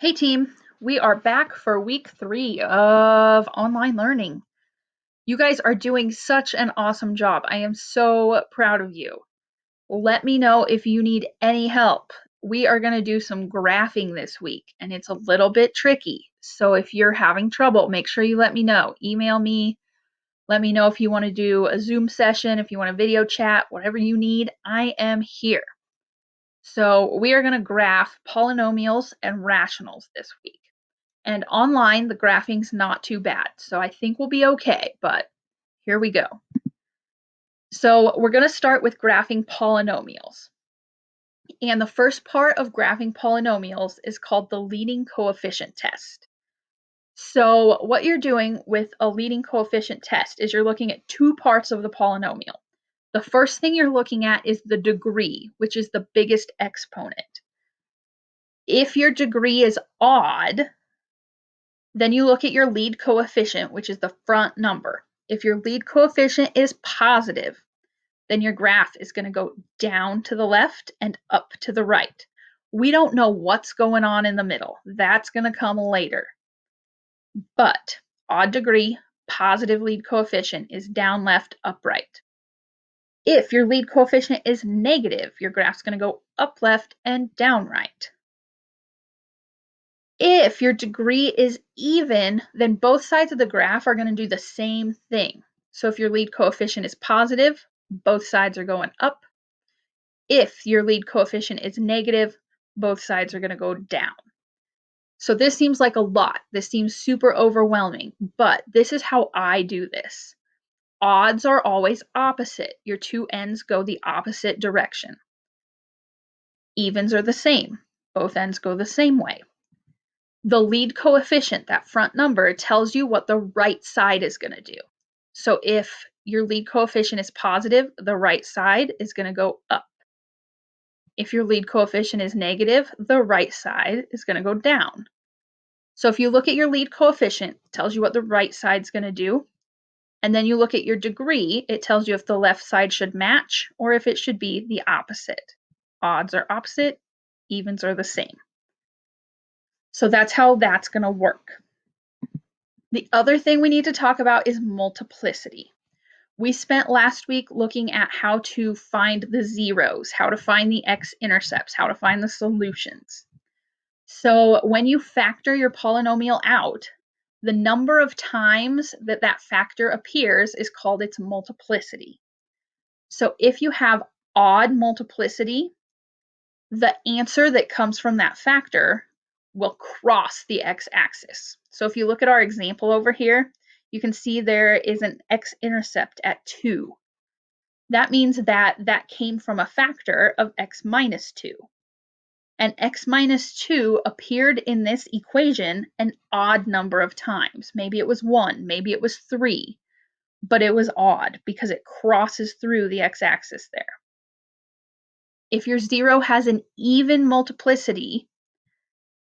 Hey team, we are back for week 3 of online learning. You guys are doing such an awesome job. I am so proud of you. Let me know if you need any help. We are going to do some graphing this week and it's a little bit tricky. So if you're having trouble, make sure you let me know. Email me. Let me know if you want to do a Zoom session, if you want a video chat, whatever you need. I am here. So we are going to graph polynomials and rationals this week. And online, the graphing's not too bad, so I think we'll be okay, but here we go. So we're going to start with graphing polynomials. And the first part of graphing polynomials is called the leading coefficient test. So what you're doing with a leading coefficient test is you're looking at two parts of the polynomial. The first thing you're looking at is the degree, which is the biggest exponent. If your degree is odd, then you look at your lead coefficient, which is the front number. If your lead coefficient is positive, then your graph is going to go down to the left and up to the right. We don't know what's going on in the middle. That's going to come later. But odd degree, positive lead coefficient is down left, up right. If your lead coefficient is negative, your graph's going to go up left and down right. If your degree is even, then both sides of the graph are going to do the same thing. So if your lead coefficient is positive, both sides are going up. If your lead coefficient is negative, both sides are going to go down. So this seems like a lot. This seems super overwhelming, but this is how I do this. Odds are always opposite. Your two ends go the opposite direction. Evens are the same. Both ends go the same way. The lead coefficient, that front number, tells you what the right side is going to do. So if your lead coefficient is positive, the right side is going to go up. If your lead coefficient is negative, the right side is going to go down. So if you look at your lead coefficient, it tells you what the right side is going to do. And then you look at your degree, it tells you if the left side should match or if it should be the opposite. Odds are opposite, evens are the same. So that's how that's going to work. The other thing we need to talk about is multiplicity. We spent last week looking at how to find the zeros, how to find the x-intercepts, how to find the solutions. So when you factor your polynomial out, the number of times that that factor appears is called its multiplicity. So if you have odd multiplicity, the answer that comes from that factor will cross the x-axis. So if you look at our example over here, you can see there is an x-intercept at 2. That means that that came from a factor of x minus 2. And x minus 2 appeared in this equation an odd number of times. Maybe it was 1, maybe it was 3, but it was odd because it crosses through the x-axis there. If your 0 has an even multiplicity,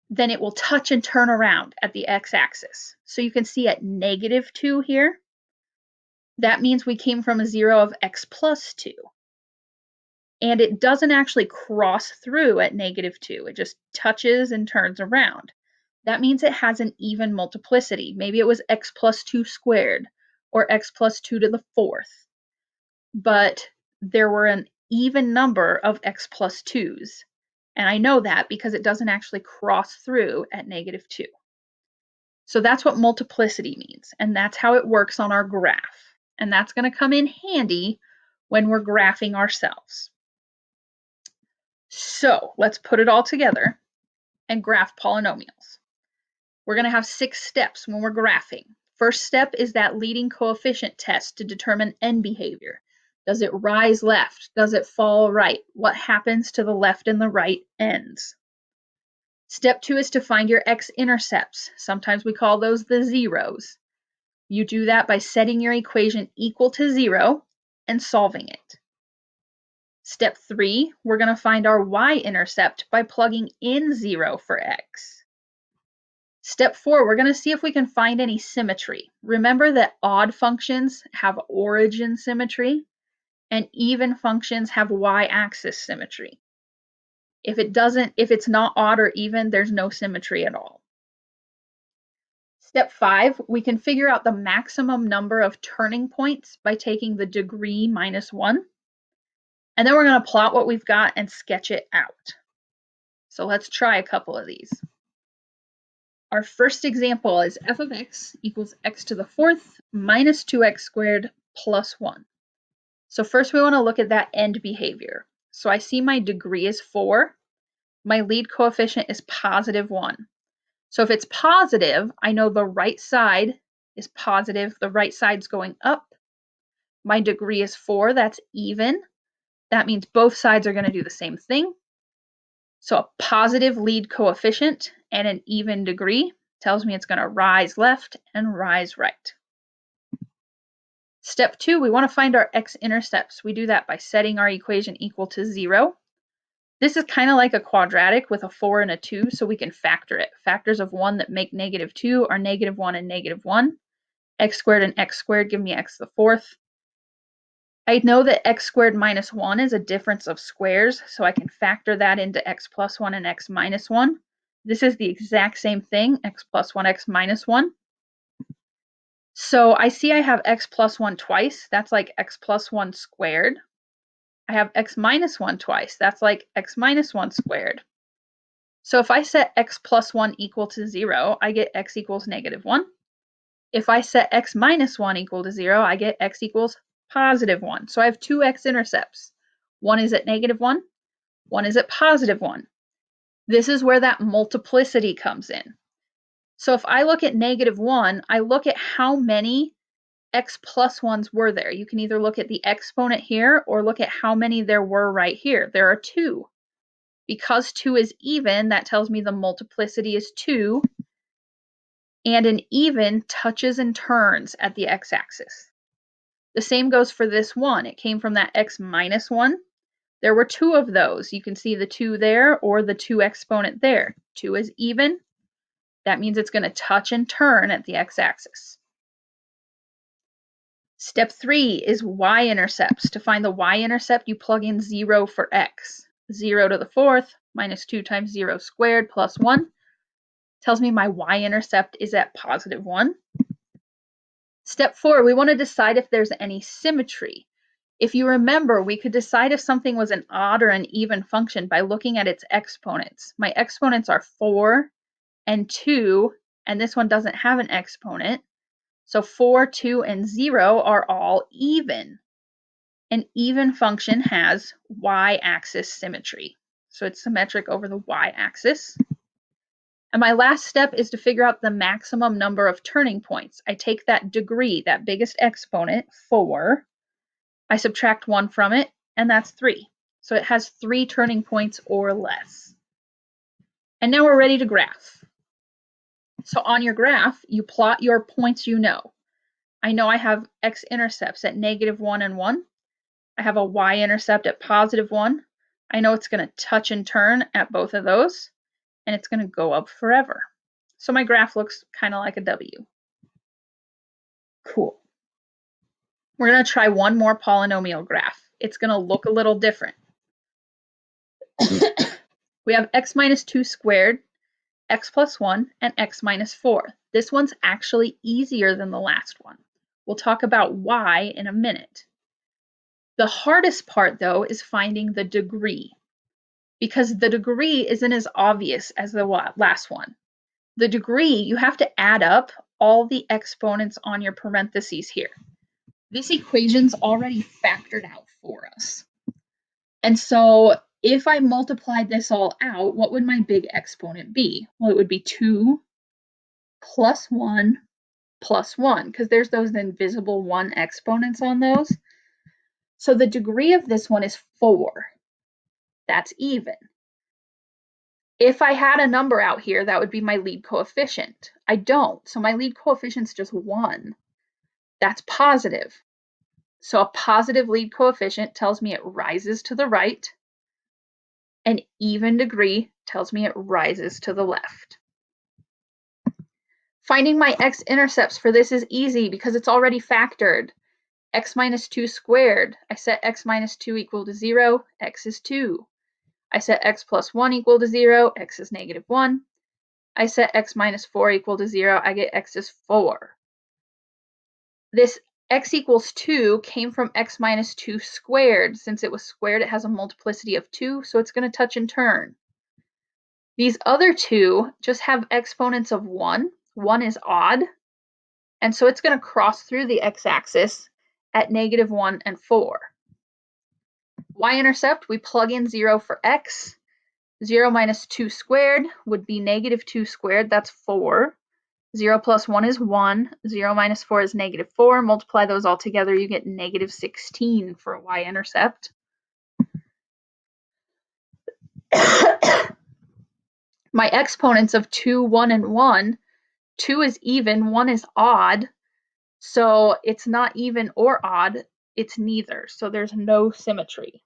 then it will touch and turn around at the x-axis. So you can see at negative 2 here, that means we came from a 0 of x plus 2. And it doesn't actually cross through at negative 2. It just touches and turns around. That means it has an even multiplicity. Maybe it was x plus 2 squared or x plus 2 to the 4th. But there were an even number of x plus 2's. And I know that because it doesn't actually cross through at negative 2. So that's what multiplicity means. And that's how it works on our graph. And that's going to come in handy when we're graphing ourselves. So let's put it all together and graph polynomials. We're going to have 6 steps when we're graphing. First step is that leading coefficient test to determine end behavior. Does it rise left? Does it fall right? What happens to the left and the right ends? Step 2 is to find your x-intercepts. Sometimes we call those the zeros. You do that by setting your equation equal to 0 and solving it. Step 3, we're going to find our y-intercept by plugging in 0 for x. Step 4, we're going to see if we can find any symmetry. Remember that odd functions have origin symmetry and even functions have y-axis symmetry. If it's not odd or even, there's no symmetry at all. Step 5, we can figure out the maximum number of turning points by taking the degree minus 1. And then we're going to plot what we've got and sketch it out. So let's try a couple of these. Our first example is f of x equals x to the 4th minus 2x squared plus 1. So first we want to look at that end behavior. So I see my degree is 4. My lead coefficient is positive 1. So if it's positive, I know the right side is positive. The right side's going up. My degree is 4. That's even. That means both sides are going to do the same thing. So a positive lead coefficient and an even degree tells me it's going to rise left and rise right. Step 2, we want to find our x-intercepts. We do that by setting our equation equal to 0. This is kind of like a quadratic with a 4 and a 2, so we can factor it. Factors of 1 that make -2 are -1 and -1. X squared and x squared give me x to the 4th. I know that x squared minus 1 is a difference of squares, so I can factor that into x plus 1 and x minus 1. This is the exact same thing, x plus 1, x minus 1. So I see I have x plus 1 twice. That's like x plus 1 squared. I have x minus 1 twice. That's like x minus 1 squared. So if I set x plus 1 equal to 0, I get x equals -1. If I set x minus 1 equal to 0, I get x equals +1. So I have two x-intercepts. One is at -1, one is at +1. This is where that multiplicity comes in. So if I look at -1, I look at how many x plus 1s were there. You can either look at the exponent here or look at how many there were right here. There are 2. Because 2 is even, that tells me the multiplicity is 2, and an even touches and turns at the x-axis. The same goes for this one. It came from that x minus 1. There were 2 of those. You can see the 2 there or the 2 exponent there. 2 is even. That means it's going to touch and turn at the x-axis. Step 3 is y-intercepts. To find the y-intercept, you plug in 0 for x. 0 to the 4th minus 2 times 0 squared plus 1 tells me my y-intercept is at +1. Step 4, we want to decide if there's any symmetry. If you remember, we could decide if something was an odd or an even function by looking at its exponents. My exponents are 4 and 2, and this one doesn't have an exponent. So 4, 2, and 0 are all even. An even function has y-axis symmetry. So it's symmetric over the y-axis. And my last step is to figure out the maximum number of turning points. I take that degree, that biggest exponent, 4, I subtract 1 from it, and that's 3. So it has 3 turning points or less. And now we're ready to graph. So on your graph, you plot your points you know. I know I have x-intercepts at -1 and 1. I have a y-intercept at +1. I know it's going to touch and turn at both of those, and it's going to go up forever. So my graph looks kind of like a W. Cool. We're going to try one more polynomial graph. It's going to look a little different. We have x minus 2 squared, x plus 1, and x minus 4. This one's actually easier than the last one. We'll talk about why in a minute. The hardest part, though, is finding the degree, because the degree isn't as obvious as the last one. The degree, you have to add up all the exponents on your parentheses here. This equation's already factored out for us. And so if I multiplied this all out, what would my big exponent be? Well, it would be 2 plus 1 plus 1, because there's those invisible 1 exponents on those. So the degree of this one is 4. That's even. If I had a number out here, that would be my lead coefficient. I don't, so my lead coefficient's just 1. That's positive. So a positive lead coefficient tells me it rises to the right. An even degree tells me it rises to the left. Finding my x-intercepts for this is easy because it's already factored. X minus 2 squared. I set x minus 2 equal to 0. X is 2. I set x plus 1 equal to 0, x is negative 1. I set x minus 4 equal to 0, I get x is 4. This x equals 2 came from x minus 2 squared. Since it was squared, it has a multiplicity of 2, so it's going to touch and turn. These other two just have exponents of 1. 1 is odd, and so it's going to cross through the x-axis at negative 1 and 4. Y-intercept, we plug in 0 for x. 0 minus 2 squared would be negative 2 squared, that's 4. 0 plus 1 is 1. 0 minus 4 is negative 4. Multiply those all together, you get negative 16 for a y-intercept. My exponents of 2, 1, and 1, 2 is even, 1 is odd. So it's not even or odd, it's neither. So there's no symmetry.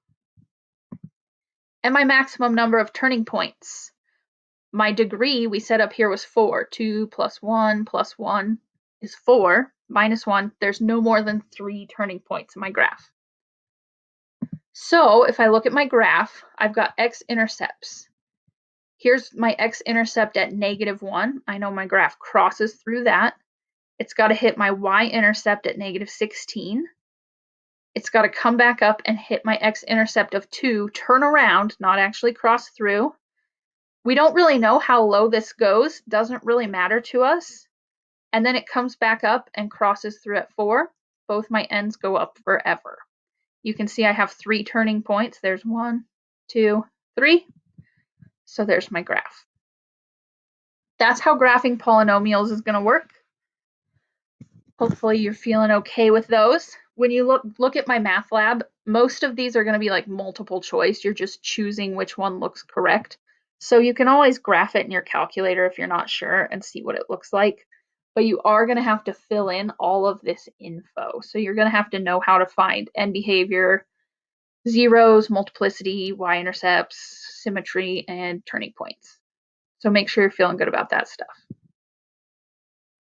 And my maximum number of turning points. My degree we set up here was 4. 2 plus 1 is 4. Minus 1, there's no more than 3 turning points in my graph. So if I look at my graph, I've got x-intercepts. Here's my x-intercept at negative 1. I know my graph crosses through that. It's got to hit my y-intercept at negative 16. It's got to come back up and hit my x-intercept of 2, turn around, not actually cross through. We don't really know how low this goes, doesn't really matter to us. And then it comes back up and crosses through at 4. Both my ends go up forever. You can see I have 3 turning points. There's 1, 2, 3. So there's my graph. That's how graphing polynomials is going to work. Hopefully you're feeling okay with those. When you look at my math lab, most of these are going to be like multiple choice. You're just choosing which one looks correct. So you can always graph it in your calculator if you're not sure and see what it looks like. But you are going to have to fill in all of this info. So you're going to have to know how to find end behavior, zeros, multiplicity, y-intercepts, symmetry, and turning points. So make sure you're feeling good about that stuff.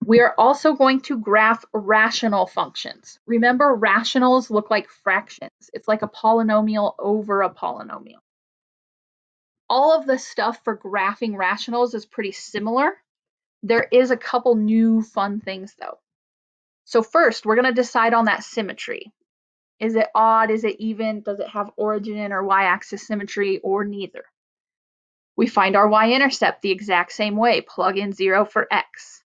We are also going to graph rational functions. Remember, rationals look like fractions. It's like a polynomial over a polynomial. All of the stuff for graphing rationals is pretty similar. There is a couple new fun things though. So first, we're going to decide on that symmetry. Is it odd? Is it even? Does it have origin or y-axis symmetry or neither? We find our y-intercept the exact same way. Plug in 0 for x.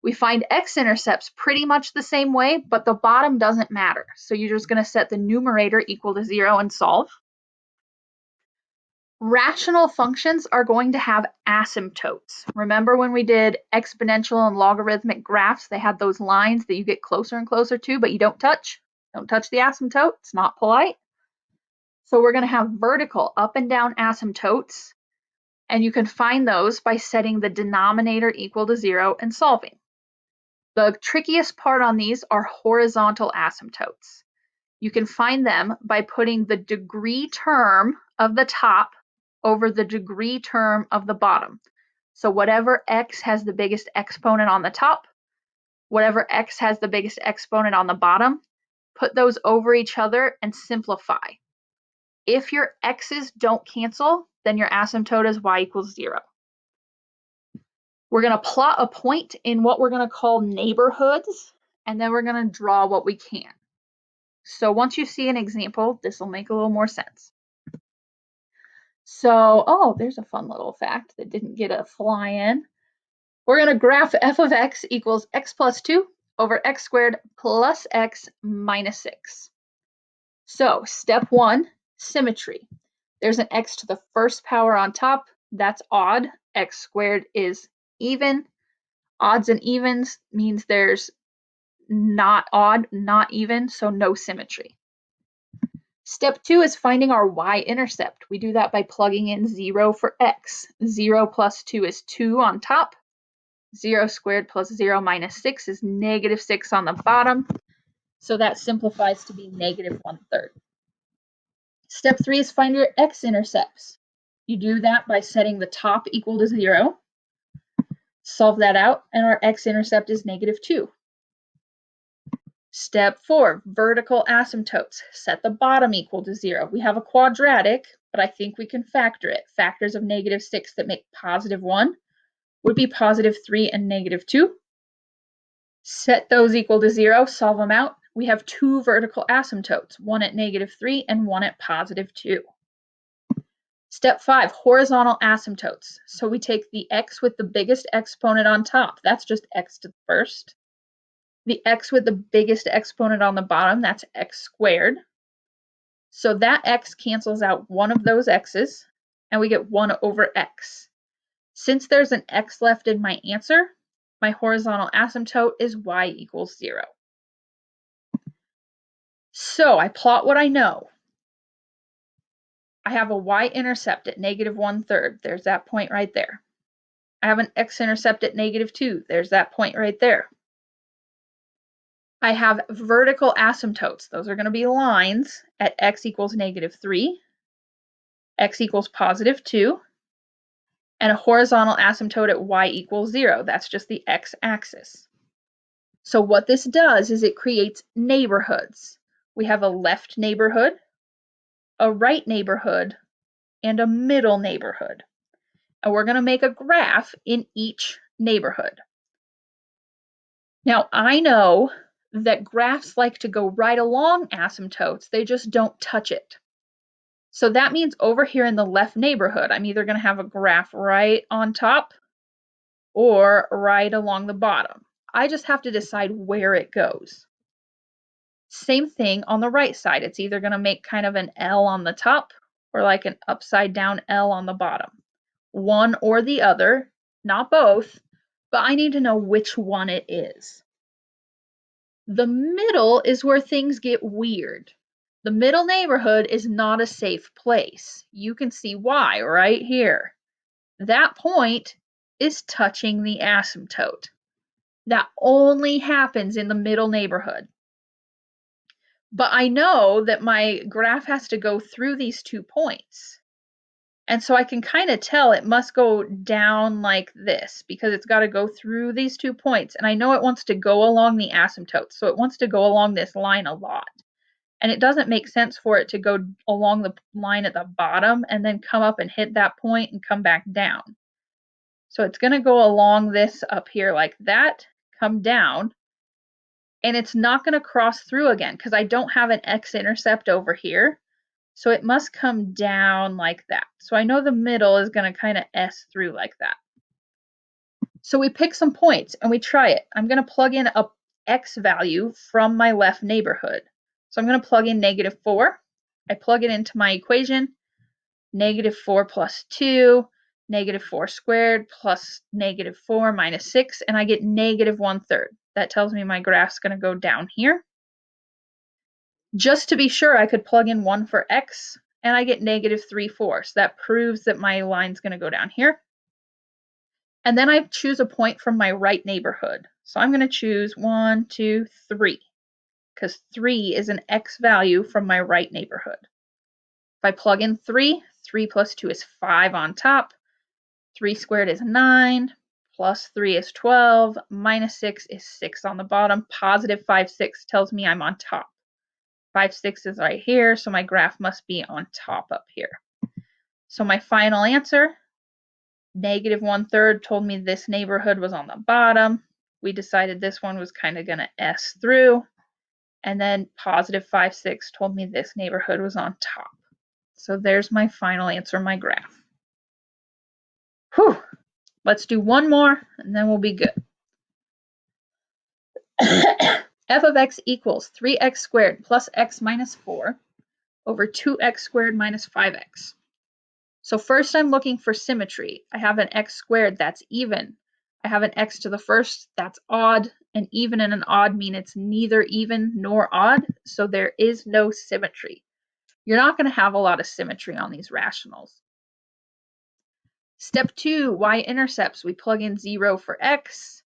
We find x-intercepts pretty much the same way, but the bottom doesn't matter. So you're just going to set the numerator equal to 0 and solve. Rational functions are going to have asymptotes. Remember when we did exponential and logarithmic graphs, they had those lines that you get closer and closer to, but you don't touch. Don't touch the asymptote. It's not polite. So we're going to have vertical up and down asymptotes, and you can find those by setting the denominator equal to 0 and solving. The trickiest part on these are horizontal asymptotes. You can find them by putting the degree term of the top over the degree term of the bottom. So whatever x has the biggest exponent on the top, whatever x has the biggest exponent on the bottom, put those over each other and simplify. If your x's don't cancel, then your asymptote is y equals 0. We're going to plot a point in what we're going to call neighborhoods, and then we're going to draw what we can. So once you see an example, this will make a little more sense. So, oh, there's a fun little fact that didn't get a fly in. We're going to graph f of x equals x plus 2 over x squared plus x minus 6. So step 1, symmetry. There's an x to the first power on top. That's odd. X squared is even. Odds and evens means there's not odd, not even, so no symmetry. Step 2 is finding our y-intercept. We do that by plugging in 0 for x. 0 plus 2 is 2 on top. 0 squared plus 0 minus 6 is negative 6 on the bottom. So that simplifies to be negative 1/3. Step 3 is find your x-intercepts. You do that by setting the top equal to 0. Solve that out, and our x-intercept is negative 2. Step 4, vertical asymptotes. Set the bottom equal to 0. We have a quadratic, but I think we can factor it. Factors of -6 that make +1 would be +3 and -2. Set those equal to 0, solve them out. We have two vertical asymptotes, one at -3 and one at +2. Step 5, horizontal asymptotes. So we take the x with the biggest exponent on top, that's just x to the first. The x with the biggest exponent on the bottom, that's x squared. So that x cancels out one of those x's, and we get 1 over x. Since there's an x left in my answer, my horizontal asymptote is y equals 0. So I plot what I know. I have a y-intercept at -1/3. There's that point right there. I have an x-intercept at -2. There's that point right there. I have vertical asymptotes. Those are going to be lines at x equals -3, x equals +2, and a horizontal asymptote at y equals 0. That's just the x-axis. So what this does is it creates neighborhoods. We have a left neighborhood, a right neighborhood, and a middle neighborhood. And we're going to make a graph in each neighborhood. Now, I know that graphs like to go right along asymptotes, they just don't touch it. So that means over here in the left neighborhood, I'm either going to have a graph right on top or right along the bottom. I just have to decide where it goes. Same thing on the right side. It's either going to make kind of an L on the top or like an upside down L on the bottom. One or the other, not both, but I need to know which one it is. The middle is where things get weird. The middle neighborhood is not a safe place. You can see why right here. That point is touching the asymptote. That only happens in the middle neighborhood. But I know that my graph has to go through these 2 points. And so I can kind of tell it must go down like this because it's got to go through these 2 points. And I know it wants to go along the asymptote. So it wants to go along this line a lot. And it doesn't make sense for it to go along the line at the bottom and then come up and hit that point and come back down. So it's going to go along this up here like that, come down, and it's not going to cross through again because I don't have an x-intercept over here. So it must come down like that. So I know the middle is going to kind of S through like that. So we pick some points and we try it. I'm going to plug in a x value from my left neighborhood. So I'm going to plug in -4. I plug it into my equation. -4 plus 2, -4 squared plus -4 minus 6, and I get -1/3. That tells me my graph's going to go down here. Just to be sure, I could plug in 1 for x, and I get -3/4. So that proves that my line's going to go down here. And then I choose a point from my right neighborhood. So I'm going to choose 1, 2, 3, because 3 is an x value from my right neighborhood. If I plug in 3, 3 plus 2 is 5 on top. 3 squared is 9, plus 3 is 12, minus 6 is 6 on the bottom. Positive 5, 6 tells me I'm on top. 5, 6 is right here, so my graph must be on top up here. So my final answer, -1/3 told me this neighborhood was on the bottom. We decided this one was kind of going to S through. And then positive 5, 6 told me this neighborhood was on top. So there's my final answer, my graph. Whew. Let's do one more and then we'll be good. F of x equals 3x squared plus x minus 4 over 2x squared minus 5x. So first I'm looking for symmetry. I have an x squared, that's even. I have an x to the first, that's odd. An even and an odd mean it's neither even nor odd, so there is no symmetry. You're not going to have a lot of symmetry on these rationals. Step 2, y-intercepts. We plug in 0 for x.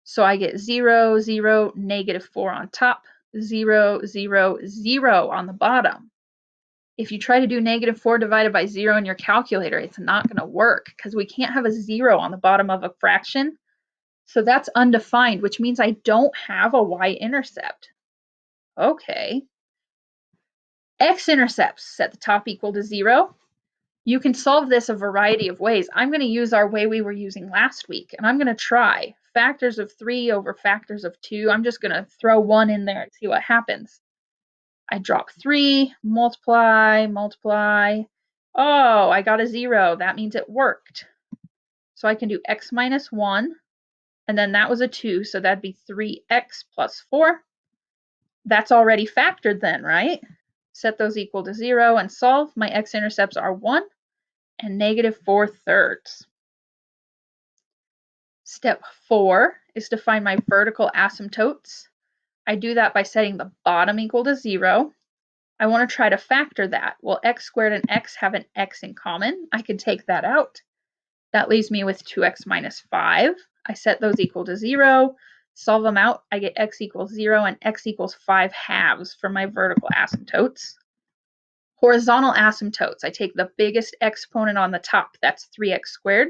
So I get 0, 0, -4 on top, 0, 0, 0 on the bottom. If you try to do -4 divided by 0 in your calculator, it's not going to work because we can't have a 0 on the bottom of a fraction. So that's undefined, which means I don't have a y-intercept. Okay. X-intercepts, set the top equal to 0. You can solve this a variety of ways. I'm going to use our way we were using last week, and I'm going to try factors of 3 over factors of 2. I'm just going to throw 1 in there and see what happens. I drop 3, multiply, multiply. Oh, I got a 0. That means it worked. So I can do x minus 1, and then that was a 2, so that'd be 3x plus 4. That's already factored then, right? Set those equal to 0 and solve. My x-intercepts are 1 and -4/3. Step 4 is to find my vertical asymptotes. I do that by setting the bottom equal to 0. I want to try to factor that. Well, x squared and x have an x in common. I can take that out. That leaves me with 2x minus 5. I set those equal to 0. Solve them out. I get x equals 0 and x equals 5 halves for my vertical asymptotes. Horizontal asymptotes. I take the biggest exponent on the top. That's 3x squared.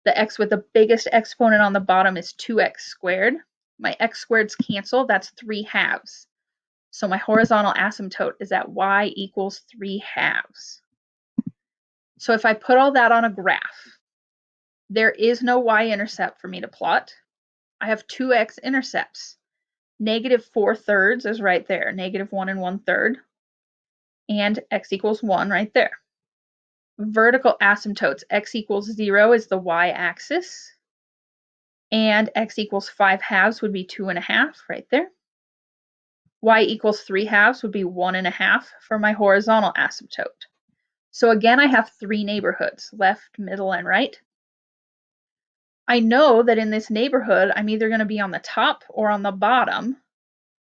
The x with the biggest exponent on the bottom is 2x squared. My x squareds cancel. That's 3 halves. So my horizontal asymptote is at y equals 3 halves. So if I put all that on a graph, there is no y-intercept for me to plot. I have 2 x-intercepts. -4/3 is right there, -1 1/3, and x equals 1 right there. Vertical asymptotes, x equals 0 is the y-axis, and x equals 5 halves would be 2 1/2 right there. Y equals 3 halves would be 1 1/2 for my horizontal asymptote. So again, I have 3 neighborhoods, left, middle, and right. I know that in this neighborhood, I'm either going to be on the top or on the bottom.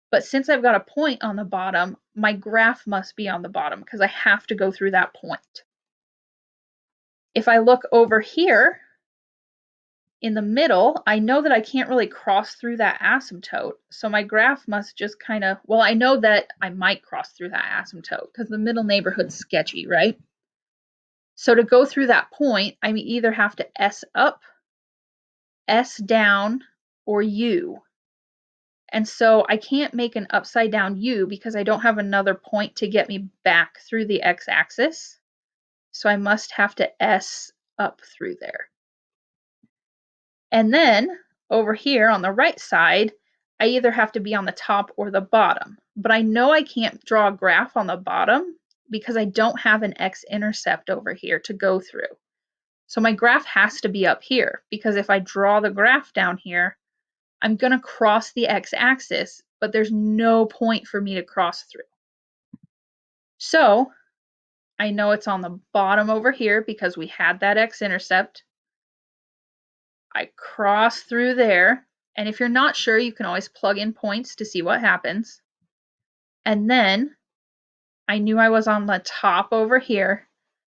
But since I've got a point on the bottom, my graph must be on the bottom because I have to go through that point. If I look over here in the middle, I know that I can't really cross through that asymptote. So my graph must just kind of, well, I know that I might cross through that asymptote because the middle neighborhood's sketchy, right? So to go through that point, I either have to S up, S down, or U. And so I can't make an upside down U because I don't have another point to get me back through the x-axis. So I must have to S up through there. And then over here on the right side, I either have to be on the top or the bottom. But I know I can't draw a graph on the bottom because I don't have an x-intercept over here to go through. So my graph has to be up here because if I draw the graph down here, I'm going to cross the x-axis, but there's no point for me to cross through. So I know it's on the bottom over here because we had that x-intercept. I cross through there, and if you're not sure, you can always plug in points to see what happens. And then I knew I was on the top over here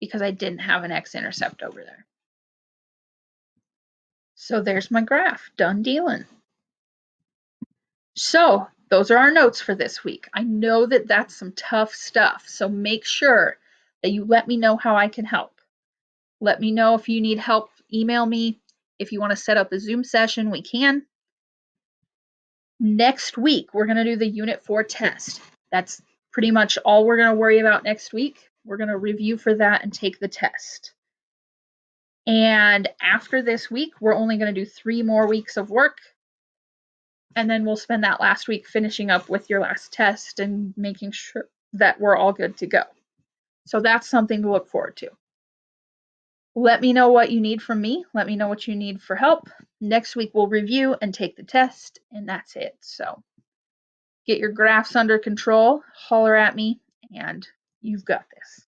because I didn't have an x-intercept over there. So there's my graph, done dealing. So those are our notes for this week. I know that that's some tough stuff, so make sure that you let me know how I can help. Let me know if you need help, email me. If you want to set up a Zoom session, we can. Next week, we're going to do the Unit 4 test. That's pretty much all we're going to worry about next week. We're going to review for that and take the test. And after this week, we're only going to do 3 more weeks of work. And then we'll spend that last week finishing up with your last test and making sure that we're all good to go. So that's something to look forward to. Let me know what you need from me. Let me know what you need for help. Next week, we'll review and take the test, and that's it. So get your graphs under control, holler at me, and you've got this.